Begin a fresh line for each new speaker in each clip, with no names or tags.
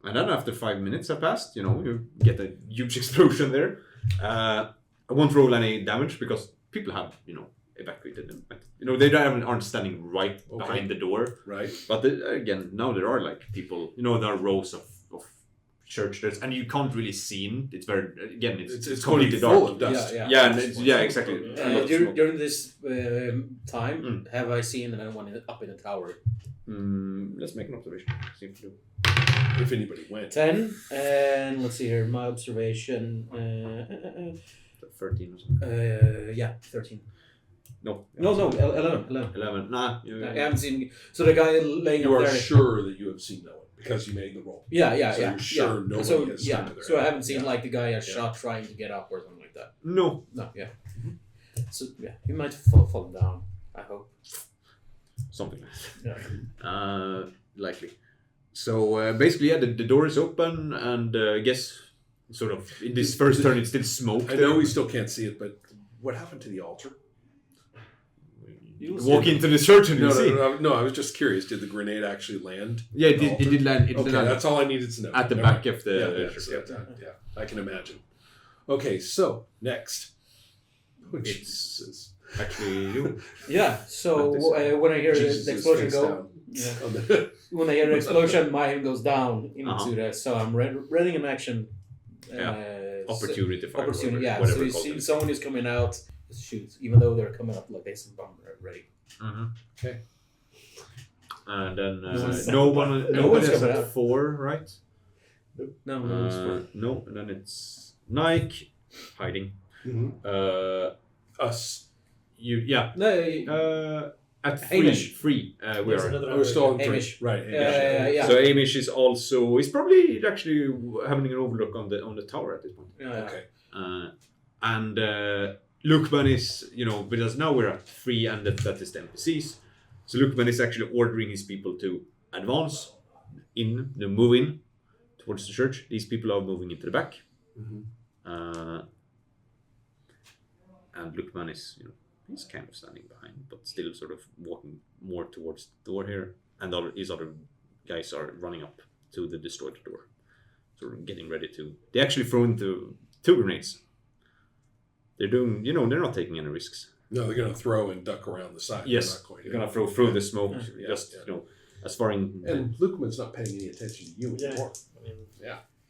And then after 5 minutes have passed, you get a huge explosion there. I won't roll any damage because people have, evacuated them. They aren't standing right behind the door.
Right.
But again, now there are like people, there are rows of church there, and you can't really see in. It's very, again, it's completely dark.
Full of dust.
Exactly.
During this time, have I seen anyone up in the tower?
Let's make an observation. See if you do.
If anybody went.
10, and let's see here, my observation.
13 or something.
13.
No.
11.
11. Nah.
I haven't seen. So the guy laying
You
up
are
there.
sure that you have seen no one because you made the roll.
Yeah.
So you're sure nobody has come to their
So I
aid.
haven't seen like the guy shot trying to get up or something like that.
No.
No, yeah. So he might fall down. I hope.
Something like that.
Yeah.
Likely. So basically, the door is open, and I guess sort of in this first turn it's still smoke.
I know we still can't see it, but what happened to the altar?
Walk into the church and you see.
No, I was just curious. Did the grenade actually land?
Yeah, it did land. It
Okay,
landed
that's all I needed to know.
at the
Never
back
mind.
of the
Yeah, I can imagine. Okay, so next.
It's actually you.
Yeah. So when I hear
Jesus
the
is
explosion
face
go,
down.
yeah. When I hear the explosion, my hand goes down into the. So I'm ready in action.
Opportunity fire.
Opportunity. Yeah.
Whatever
So you
called
see
it.
someone is coming out. Just shoot, even though they're coming up like they some bomb ready.
Mm-hmm.
Okay.
And then
No
nobody
one's
has
coming
a
out.
4, right?
No.
No, and then it's Nike hiding.
Mm-hmm. Us.
No.
At
Hamish.
free. We
There's
are.
another
We're still on
Hamish.
3. Right.
Yeah.
So Hamish is also. He's probably actually having an overlook on the tower at this point.
Okay.
And Lukman is, with us now we're at 3, and that is the NPCs. So Lukman is actually ordering his people to advance move in towards the church. These people are moving into the back.
Mm-hmm.
And Lukman is, he's kind of standing behind, but still sort of walking more towards the door here. And his other guys are running up to the destroyed door. Sort of getting ready to... They actually throw into 2 grenades. They're doing, they're not taking any risks.
No, they're going to throw and duck around the side.
Yes, they're going to throw through the smoke, as far in...
And Lukeman's not paying any attention to you anymore.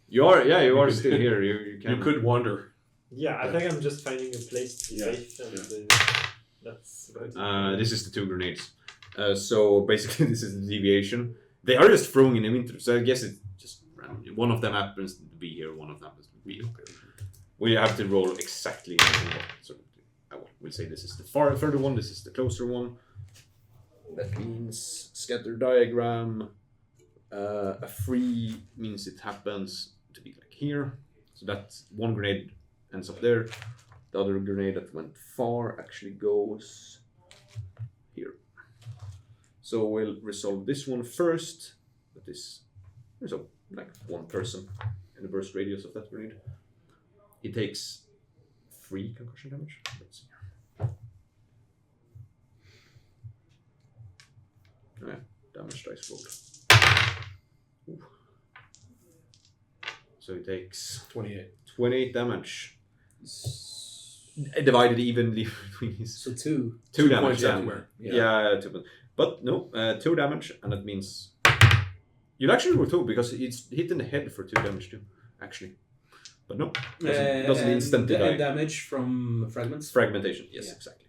You are still here.
You could wander.
Yeah, I think I'm just finding a place to be safe, and that's about it.
This is the 2 grenades. So basically, this is the deviation. They are just throwing them into. So I guess it's just random. One of them happens to be here. One of them happens to be here. We have to roll exactly. So we'll say this is the further one. This is the closer one. That means scatter diagram. A 3 means it happens to be like here. So that one grenade ends up there. The other grenade that went far actually goes here. So we'll resolve this one first. That is, there's like 1 person in the burst radius of that grenade. He takes 3 concussion damage. Let's see. Oh, yeah, damage dice rolled. Ooh. So he takes 28 damage. Divided evenly between his.
So 2.
2 damage.
points everywhere.
Yeah, 2 points. But no, 2 damage, and that means you'll actually roll 2 because it's hit in the head for 2 damage too, actually. But no, doesn't instantly die.
And damage from fragments?
Fragmentation, yes, exactly.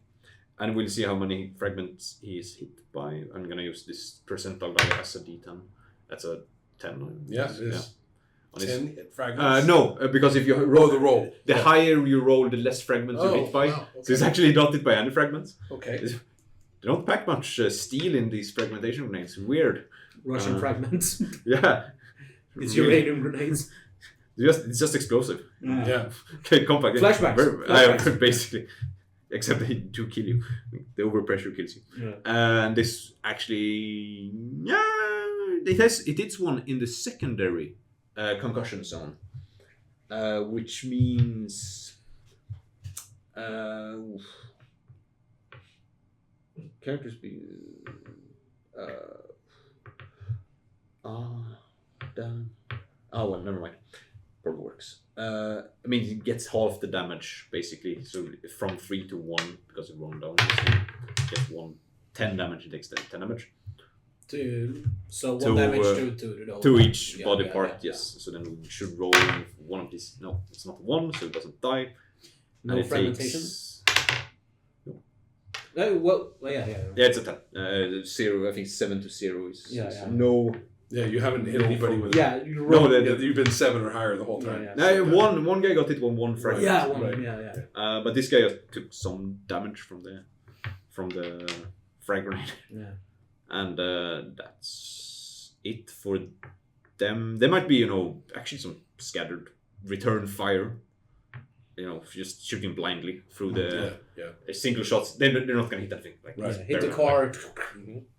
And we'll see how many fragments he is hit by. I'm going to use this percentile die as a d10. That's a 10.
Yeah, it is.
Yeah.
10 hit fragments?
No, because if you roll
roll.
the higher you roll, the less fragments you hit by.
Wow, okay.
So it's actually not hit by any fragments.
Okay.
They don't pack much steel in these fragmentation grenades. Weird.
Russian fragments.
Yeah.
It's uranium grenades.
It's just explosive.
Yeah.
Okay, compact.
Flashbacks.
Basically. Except they do kill you. The overpressure kills you.
Yeah.
And this actually... Yeah, it hits one in the secondary concussion zone. Which means... characters be... damn. Oh well, never mind. Probably works. I mean, it gets half the damage basically. So from 3 to 1 because it rolled down. It gets 10 damage. It takes 10 damage.
So 1
To,
damage
uh,
to the
To each
yeah,
body
yeah,
part,
yeah.
yes. So then we should roll one of these. No, it's not 1, so it doesn't die.
No
And it
fragmentation.
takes.
Well, yeah.
Yeah, it's a 10. 0. I think 7 to 0 is.
Yeah,
is
yeah.
No.
Yeah, you haven't hit anybody with
Yeah, you
No,
roll.
the-
Yeah, you've been 7 or higher the whole time.
Yeah,
No, one guy got hit on 1 fragment.
Yeah, one,
Right.
yeah.
But this guy took some damage from the frag grenade,
Yeah.
and that's it for them. There might be, actually some scattered return fire. Just shooting blindly through the single shots. They're not gonna hit anything. Like
Right.
Yeah, hit the
very-
car.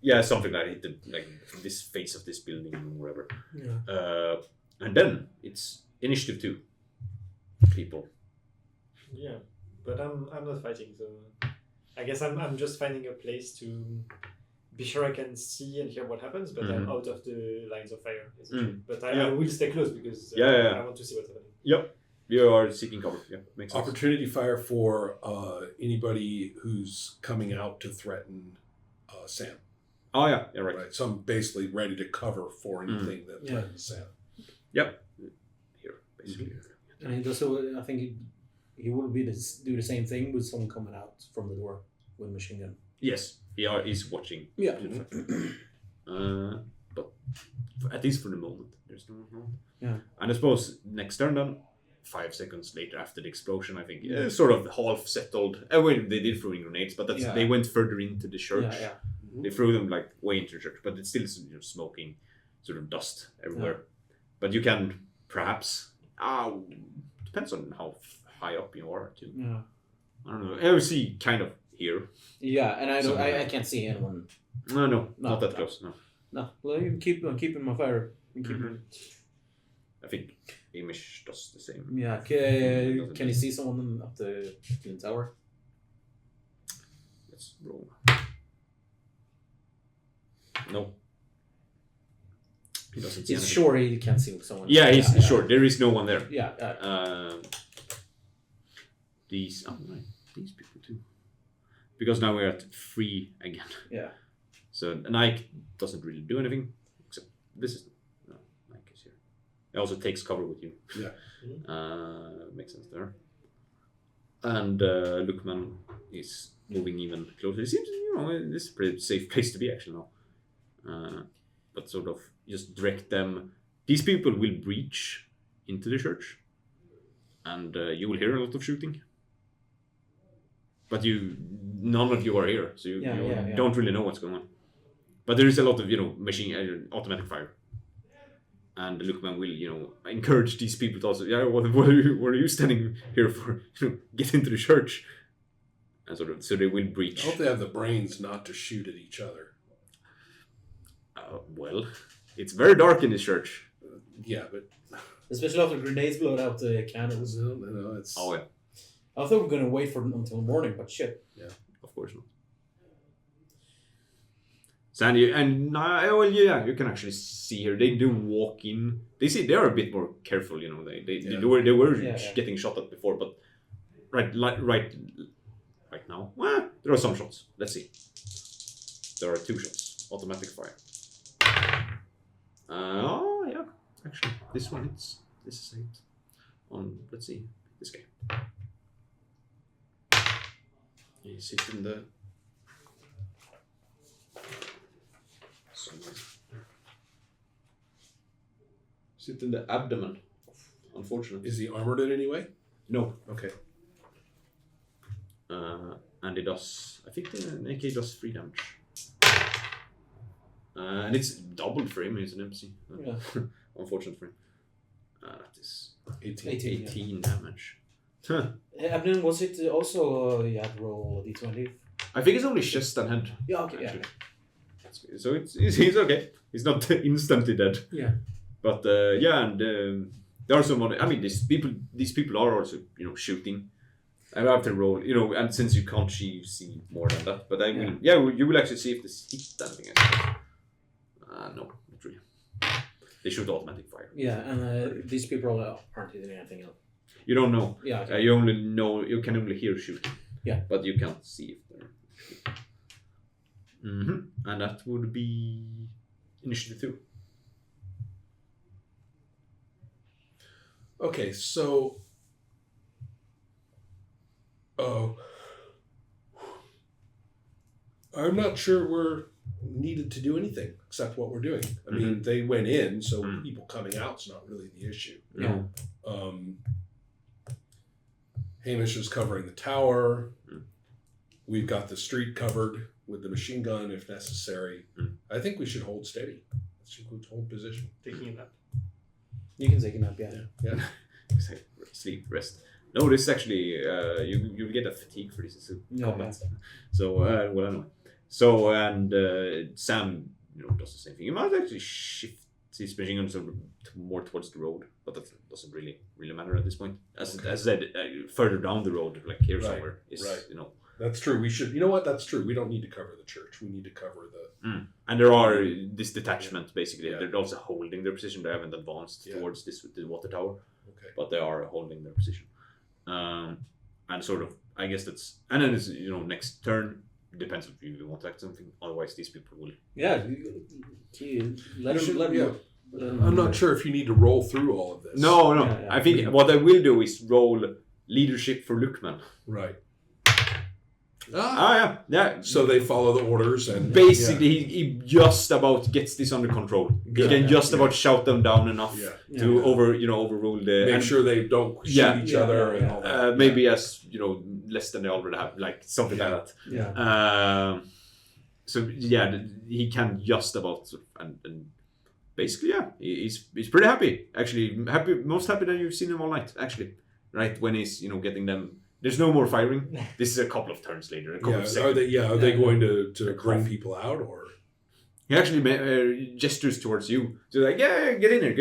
Yeah, something like hit this face of this building or whatever.
Yeah.
And then it's initiative 2. People.
Yeah, but I'm not fighting, so I guess I'm just finding a place to be sure I can see and hear what happens, but I'm out of the lines of fire. essentially. But I will stay close because I want to see what's happening.
Yep. You are seeking cover. Yeah, makes sense.
Opportunity fire for anybody who's coming out to threaten Sam.
Oh yeah, right.
Right. So I'm basically ready to cover for anything that
Yeah.
threatens Sam.
Yep. Here, basically.
And he does. I think he will do the same thing with someone coming out from the door with machine gun.
Yes, he's watching.
Yeah.
But at least for the moment, there's no wrong.
Yeah.
And I suppose next turn then, 5 seconds later after the explosion, I think sort of half settled. Well, they did throw in grenades, but they went further into the church.
Yeah.
They threw them like way into the church, but it's still smoking, sort of dust everywhere. But you can perhaps depends on how high up you are too.
Yeah.
I don't know. I will see kind of here.
Yeah, and I don't.
Something
I can't see anyone.
No, not that
no.
close. No,
No, well, you keep keeping my fire.
I think Amish does the same.
Yeah.
Doesn't
Can you see someone up the tower?
Let's roll. No. He doesn't see
He's
anything.
sure he can't see someone.
Yeah, he's sure. There is no one there.
Yeah.
These people too. Because now we're at 3 again.
Yeah.
So Nike doesn't really do anything except this is Nike is here. It also takes cover with you.
Yeah.
Makes sense there. And Lookman is moving even closer. It seems this is a pretty safe place to be actually now. But sort of just direct them. These people will breach into the church, and you will hear a lot of shooting. But none of you are here, so you don't really know what's going on. But there is a lot of automatic fire, and the Lookman will encourage these people to also what are you standing here for? Get into the church, and so they will breach.
I hope they have the brains not to shoot at each other.
Well, it's very dark in this church.
Yeah, but
Especially after grenades blowed out the candles.
it's
Oh yeah,
I thought we were gonna wait for until morning, but shit.
of course not. Sandy and you can actually see here. They do walk in. They are a bit more careful. They were getting shot at before, but right now, there are some shots. Let's see. There are 2 shots, automatic fire. Yeah, actually, this is it. Let's see, this guy. He's hit in the somewhere. Sit in the abdomen. Unfortunately,
Is he armored in any way?
no.
Okay.
And it does. I think the AK does 3 damage. And it's doubled for him. He's an MC.
Yeah.
Unfortunate for him. That is
18.
18 damage.
Abner, was it also you had to roll a d20?
I think it's only chest and head.
Yeah. Okay.
Actually. So he's okay. He's not instantly dead.
Yeah.
But and there are some other. I mean, these people are also shooting. I have to roll, and since you can't see more than that, but I mean, you will actually see if this hit anything. No, not really. They shoot automatic fire.
Yeah, and these people aren't hitting anything else.
You don't know.
Yeah. Okay.
You can only hear shooting.
Yeah.
But you can't see if they're shooting. And that would be initiative 2.
Okay, so I'm not sure we're needed to do anything except what we're doing. I mean, they went in, so people coming out's not really the issue.
Yeah.
Hamish is covering the tower. We've got the street covered with the machine gun if necessary. I think we should hold steady. Let's hold position.
Taking a nap.
You can take a nap, yeah.
Sleep, rest. No, this is actually you get a fatigue for this. It's a combat. So well, anyway. So and Sam, does the same thing. He might actually shift his machine guns more towards the road, but that doesn't really matter at this point. As I said, further down the road, like here somewhere, is
That's true. We should. You know what? That's true. We don't need to cover the church. We need to cover the.
And there are this detachment basically. They're also holding their position. They haven't advanced towards the water tower, but they are holding their position. And sort of, I guess that's, and then it's next turn. Depends if you want to act something. Otherwise, these people will.
Yeah, let them.
I'm not sure if you need to roll through all of this.
No.
Yeah.
I think what I will do is roll leadership for Lookman.
Right.
Yeah.
So they follow the orders and
basically he just about gets this under control. He can just about shout them down enough to overrule the.
Make sure they don't shoot each other and all that.
Maybe as less than they already have, like something like that.
Yeah.
So he can just about and basically he's pretty happy actually, most happy that you've seen him all night actually, right when he's getting them. There's no more firing. This is a couple of turns later.
Are they going to bring people out or?
He actually gestures towards you. So like, get in there.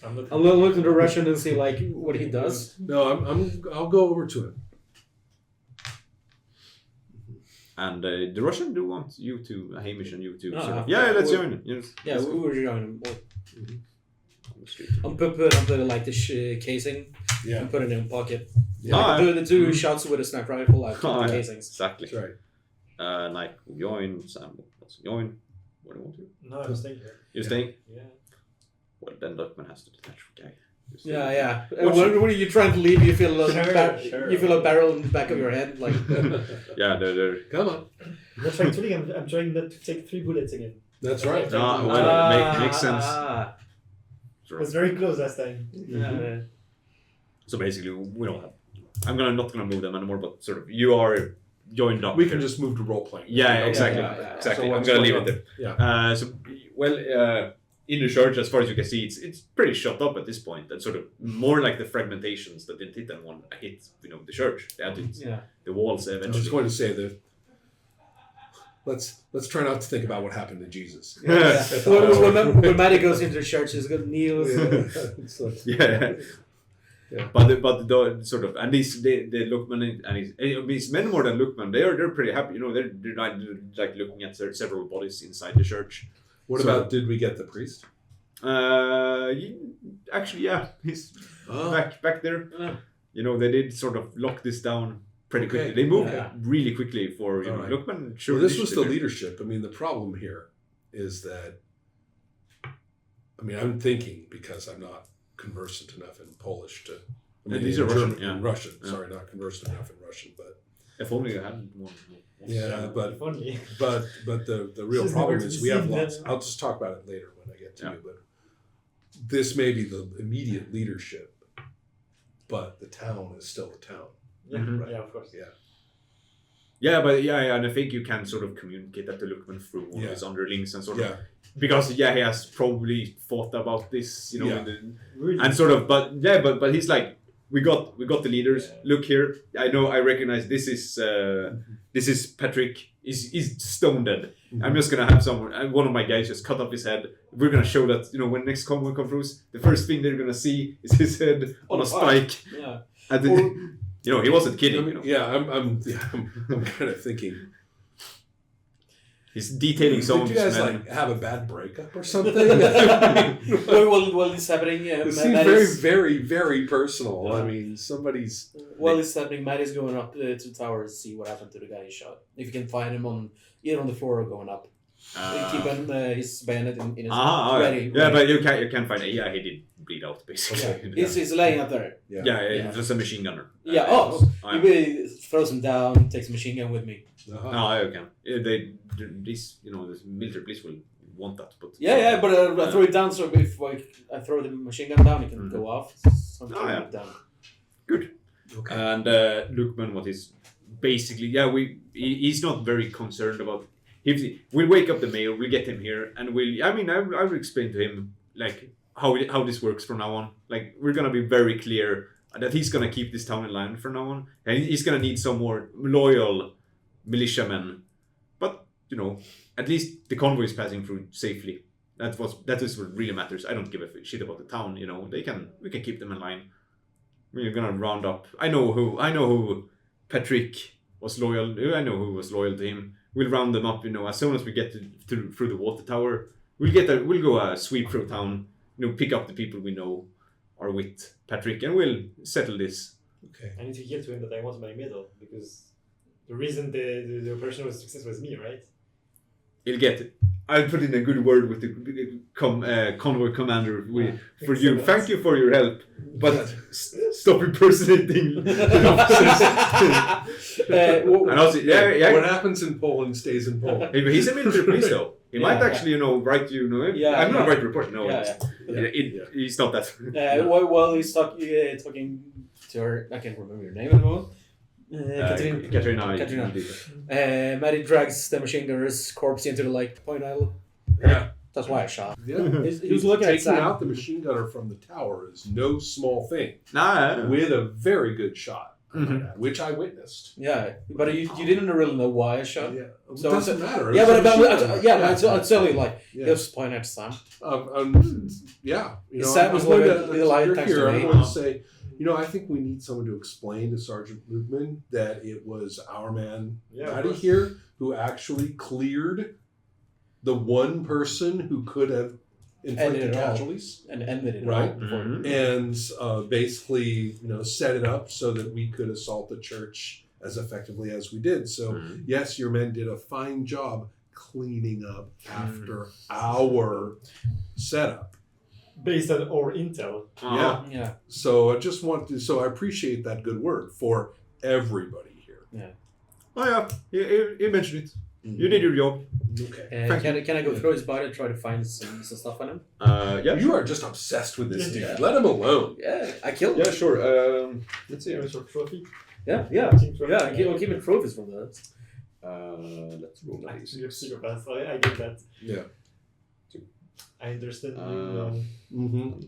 I'll look at the Russian and see like what he does.
No, I'll go over to him.
And the Russian do want you to, Hamish and you to.
Let's
join him. Yes.
Yeah, we were joining him.
On the street.
I'm putting like the casing.
Yeah.
And put it in a pocket.
Yeah.
The two shots with a sniper rifle. I put the casings.
Exactly.
That's right.
Nike will join. Sam will also join. What do you want to?
No, I'm staying here.
You're staying.
Yeah.
Well, then Duckman has to detach the guy.
Yeah. When are you trying to leave? You feel
Sure.
You feel a barrel in the back of your head, like.
Yeah, they're.
Come on.
That's actually I'm trying not to take 3 bullets again.
That's right.
Makes sense.
It was very close last time.
Yeah.
So basically, we don't have. I'm not gonna move them anymore, but sort of you are joined up.
We can just move to role playing.
Yeah, exactly. Exactly.
So
I'm gonna leave it there.
Yeah.
In the church, as far as you can see, it's pretty shut up at this point. And sort of more like the fragmentations that didn't hit anyone hit, the church. They had to hit the walls
I
eventually.
was going to say that. Let's try not to think about what happened to Jesus.
When Maddie goes into the church, he's got kneels.
But the sort of, and these the Lookman and his men more than Lookman, they're pretty happy. They're not like looking at several bodies inside the church.
What about, did we get the priest?
Actually, he's back there. They did sort of lock this down pretty quickly. They moved really quickly for Lookman. Sure,
well, this was the leadership. I mean, the problem here is that. I mean, I'm thinking because I'm not conversant enough in Polish to.
These are Russian.
German, Russian. Sorry, not conversant enough in Russian, but.
If only I had one.
Yeah, but
If only.
but the real
Just
problem
never
is we have
seen
lots.
that.
I'll just talk about it later when I get to you. But this may be the immediate leadership, but the town is still the town.
Yeah,
Right.
yeah, of course.
Yeah.
Yeah, but and I think you can sort of communicate that to Lookman through one of his underlings and sort of because he has probably thought about this,
Really?
and sort of, but he's like, we got the leaders.
Yeah.
Look here, I recognize this is Patrick. He's stone dead. I'm just gonna have one of my guys just cut off his head. We're gonna show that when next convoy comes through, the first thing they're gonna see is his head on a spike.
Yeah.
And then, he wasn't kidding.
I'm kind of thinking.
He's detailing some of
Did you
his
guys
men.
like have a bad breakup or something?
While it's happening,
It seems
Matt
very,
is,
very, very personal.
Yeah.
I mean, somebody's.
while it's happening, Matt is going up to the tower to see what happened to the guy he shot. If you can find him either on the floor or going up. Keep his bayonet in his ready.
Yeah, but you can find it. Yeah, he did bleed out basically.
Yeah. He's laying up there.
Yeah, just a machine gunner.
Yeah. He really throws him down. Takes a machine gun with me.
Uh-huh.
No, I can. These the military police will want that, but
But I throw it down. So if I throw the machine gun down, it can go off. Something down.
Good.
Okay.
And Lukman, what is basically he's not very concerned about. We'll wake up the mayor. We'll get him here, and I will explain to him like how this works from now on. Like we're gonna be very clear that he's gonna keep this town in line from now on, and he's gonna need some more loyal militiamen. But at least the convoy is passing through safely. That is what really matters. I don't give a shit about the town. We can keep them in line. We're gonna round up. I know who Patrick was loyal. I know who was loyal to him. We'll round them up. As soon as we get through the water tower, we'll go sweep through town. Pick up the people we know are with Patrick, and we'll settle this.
Okay.
I need to yell to him that I want my medal because the reason the operation was a success was me, right?
He'll get it. I'll put in a good word with the convoy commander for you. Thank you for your help, but stop impersonating the officers. And also,
What happens in Poland stays in Poland.
Hey, but he's a military police, though. He might actually, write you. I'm not write report. No, he's not that.
While he's talking to her, I can't remember your name at the moment. Katrina. Maddie drags the machine gunner's corpse into the Point Island.
Yeah.
That's why I shot.
Yeah.
He was looking at
Taking
Sam.
out the machine gunner from the tower is no small thing.
Nah.
With a very good shot,
Mhm.
which I witnessed.
Yeah, but you didn't really know why I shot.
Yeah.
So
It doesn't matter.
Yeah,
It's a
but
machine gunner.
I'd tell you
Yeah.
he was pointing at Sam.
Yeah.
Sam was like a lion
you're
text
here.
to
I
me.
want to say, I think we need someone to explain to Sergeant Lukman that it was our man,
Yeah,
Matty, here, who actually cleared the one person who could have inflicted
Ended it all.
casualties.
And ended it
Right.
all before.
Mhm.
And basically, set it up so that we could assault the church as effectively as we did. So,
Mhm.
yes, your men did a fine job cleaning up after our setup.
Based on our intel.
Uh-huh.
Yeah.
So I appreciate that good word for everybody here.
Oh yeah, he mentioned it. You did your job.
Okay.
Can I go through his body and try to find some stuff on him?
Yeah.
You are just obsessed with this dude.
Yeah.
Let him alone.
Yeah, I killed him.
Yeah, sure. Let's see.
Here's your trophy.
Yeah.
Team trophy.
We'll keep it trophies from that.
Let's roll that.
You're a psychopath. I get that.
Yeah.
I understand.
Mm-hmm.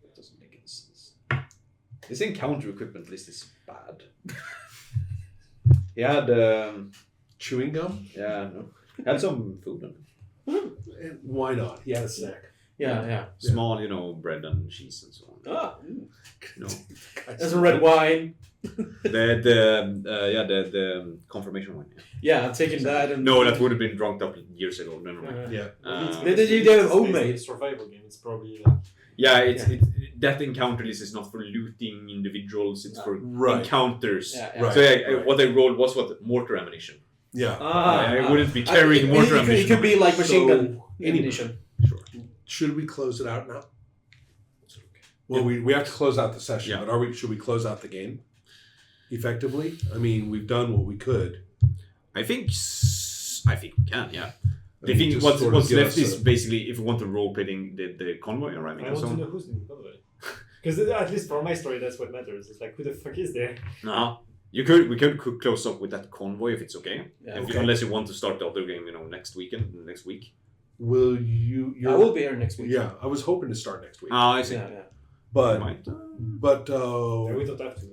That doesn't make any sense. This encounter equipment list is bad. He had
Chewing gum?
he had some food on him.
And why not? He had a snack.
Yeah.
Small, bread and cheese and so on.
Ah,
No.
there's a red wine.
The confirmation wine. Yeah.
Yeah, I'm taking that. And
No, that would have been drunk up years ago. Never mind.
Yeah.
They have homemade.
It's a survival game. It's probably.
That encounter list is not for looting individuals. It's for
Right.
encounters.
Yeah.
Right.
So what I rolled was mortar ammunition.
Yeah.
I wouldn't be carrying mortar
It
ammunition.
could be like machine
So,
gun ammunition.
Sure.
Should we close it out now? Well, we have to close out the session,
Yeah.
but should we close out the game effectively? I mean, we've done what we could.
I think we can. Yeah.
I
The
mean,
thing
just
what's
sort of give
left
us
is
a-
basically if we want to role playing the convoy arriving
I
or
want to
something.
know who's in the convoy. Because at least for my story, that's what matters. It's like, who the fuck is there?
No. We could close up with that convoy if it's okay.
Yeah,
okay.
Unless you want to start the other game, next week.
Will you?
I will be here next week.
Yeah, I was hoping to start next week,
I see.
Yeah.
but
I
We don't have to.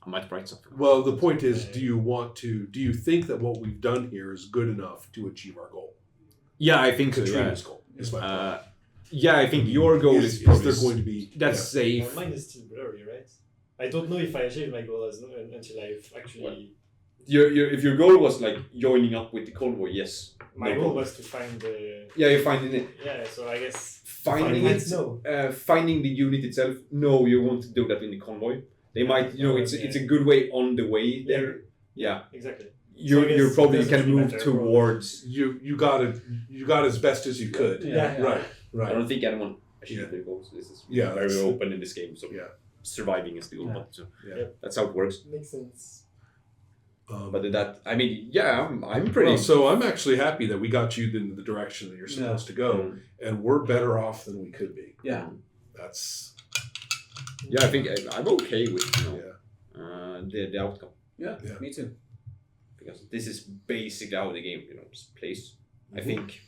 might write something.
well, the point is, do you think that what we've done here is good enough to achieve our goal?
Yeah, I think so. Yeah.
Katrina's goal is my point.
Yeah, I think your goal is
Is
probably
there going to be?
that's safe.
Mine is still blurry, right? I don't know if I achieved my goal until I've actually.
If your goal was like joining up with the convoy, yes.
My goal was to find the.
Yeah, you're finding it.
Yeah, so I guess.
Finding it.
No.
Finding the unit itself. No, you want to do that in the convoy. They might, it's a good way on the way there. Yeah.
Exactly.
You're probably
it
can
doesn't
move
matter,
towards.
You got as best as you could.
Yeah.
Right.
I
Right.
don't think anyone achieved their goals. This is
Yeah,
very
that's-
open in this game. So
Yeah.
surviving is the goal.
Yeah.
But so
Yeah.
that's how it works.
Makes sense.
But that, I mean, yeah, I'm pretty.
Well, so I'm actually happy that we got you in the direction that you're supposed to go, and we're better off than we could be.
Yeah.
That's
Yeah, I think I'm okay with the outcome
Yeah.
Yeah.
Me too.
because this is basically how the game plays. I think.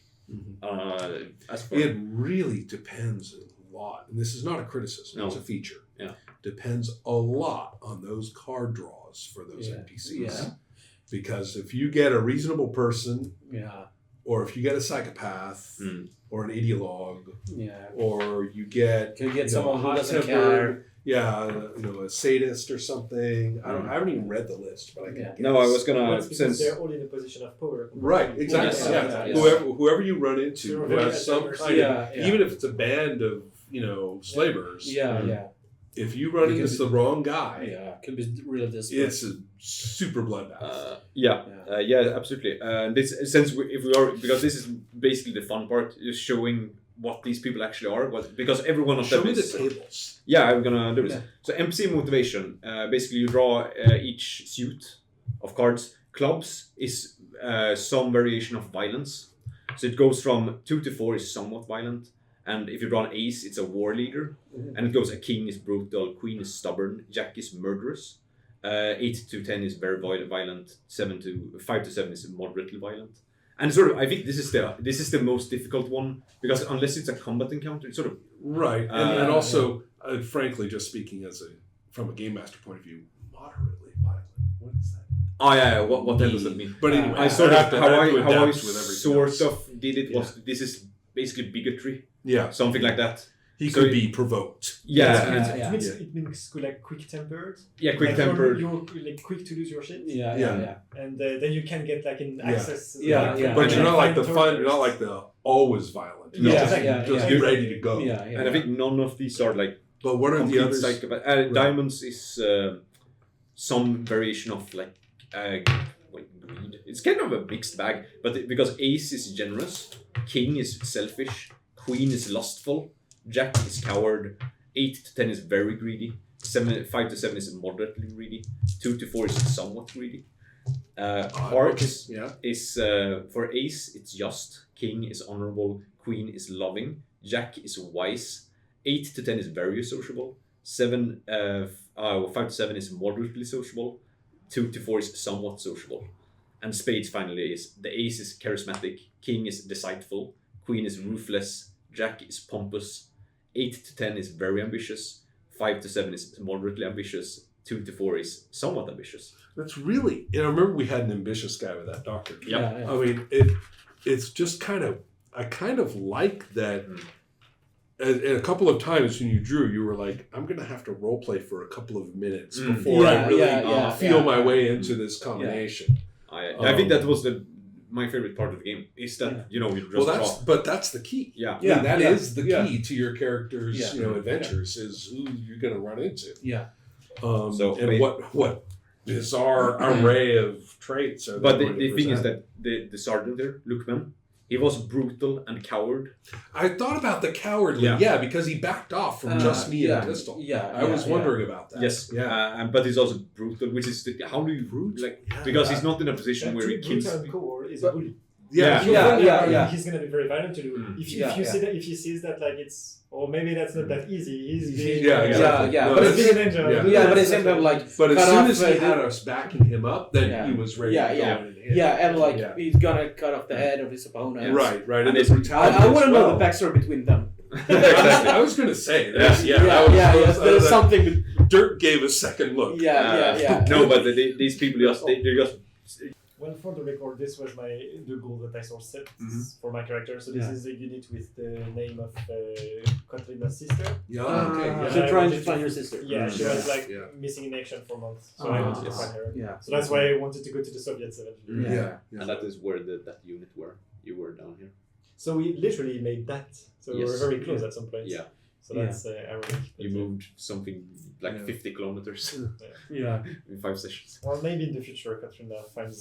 As for
it really depends a lot, and this is not a criticism;
No.
it's a feature.
Yeah.
Depends a lot on those card draws for those NPCs.
Yeah.
Because if you get a reasonable person,
Yeah.
or if you get a psychopath, or an ideologue,
Yeah.
or you get
Can you get someone who doesn't
hot-tempered,
care?
Yeah, a sadist or something. I haven't even read the list, but I can guess.
No, I was gonna
That's because
since
they're all in a position of power.
Right, exactly.
Yes.
Yeah.
Yeah.
Whoever you run into
Sure,
who
very
has some
diverse.
kind of,
Yeah.
even if it's a band of slavers,
Yeah.
if you run
Because
into the wrong guy,
Yeah. Can be real desperate.
it's a super bloodbath.
absolutely. This since because this is basically the fun part, is showing what these people actually are. Because every one of
Show
them
me the
is.
tables.
Yeah, I'm gonna do this.
Yeah.
So NPC motivation. Basically, you draw each suit of cards. Clubs is some variation of violence. So it goes from 2 to 4 is somewhat violent, and if you draw an ace, it's a war leader, and it goes a king is brutal, queen is stubborn, jack is murderous, 8 to 10 is very violent, 5 to 7 is moderately violent. And sort of, I think this is the most difficult one because unless it's a combat encounter, it's sort of
Right, and also, frankly, just speaking from a game master point of view, moderately violent. What is that?
oh yeah. What does that mean?
But anyway,
I sort of how I
adapt with everything
sort
else.
of did it was this is basically bigotry,
Yeah,
something like that.
he
So
could
it-
be provoked.
Yeah.
It means like quick-tempered.
Yeah, quick-tempered.
You're like quick to lose your shit.
Yeah.
And then you can get like an access.
Yeah.
But you're not like the fun.
turtles.
You're not like the always violent.
No.
Just get ready to go.
Yeah.
And I think none of these are like
But what are the
complete
others?
psychopath. Diamonds is some variation of like greed. It's kind of a mixed bag, but because ace is generous, king is selfish, queen is lustful, jack is coward, 8 to 10 is very greedy, 5 to 7 is moderately greedy, 2 to 4 is somewhat greedy. Hearts is for ace it's just, king is honorable, queen is loving, jack is wise, 8 to 10 is very sociable, 5 to 7 is moderately sociable, 2 to 4 is somewhat sociable. And spades finally is the ace is charismatic, king is deceitful, queen is ruthless, jack is pompous, 8 to 10 is very ambitious, 5 to 7 is moderately ambitious, 2 to 4 is somewhat ambitious.
That's really. I remember we had an ambitious guy with that doctor.
Yep.
Yeah.
I mean, it's just I kind of like that. And a couple of times when you drew, you were like, "I'm going to have to role play for a couple of minutes before I really feel my way into this combination."
I think that was my favorite part of the game is that you just
but that's the key.
Yeah.
I mean, that is the key to your character's adventures is who you're going to run into.
Yeah.
And what bizarre array of traits are.
But
they going
the
to
thing is
present?
that the sergeant there, Lookman, he was brutal and coward.
I thought about the cowardly, because he backed off from just me and a pistol. I was wondering about that.
Yes, but he's also brutal, which is how do you because he's not in a position where he kills.
Core is a bully.
Yeah.
He's gonna be very violent to do. If he sees that like it's or maybe that's not that easy. He's being
But
it's being a ninja.
but at the same time, like,
But as
cut
soon
off,
as he had us backing him up, then he was ready to go in and hit.
and like he's gonna cut off the head of his opponent.
Right. And
And
the
it's-
brutality.
I want to
as
know
well.
the backstory between them.
I was going to say,
There's something.
Dirk gave a second look.
Yeah.
No, but these people they're just
Well, for the record, this was the goal that I saw set for my character. So this is a unit with the name of Katrina's sister.
So trying to find your sister.
Yeah, she was like missing in action for months, so I wanted to find her.
Yeah.
So that's why I wanted to go to the Soviets eventually.
Yeah.
And that is where that unit were. You were down here.
So we literally made that. So we were very close at some point.
Yeah.
So that's ironic.
You moved something like 50 kilometers
Yeah.
in 5 sessions.
Well, maybe in the future Katrina finds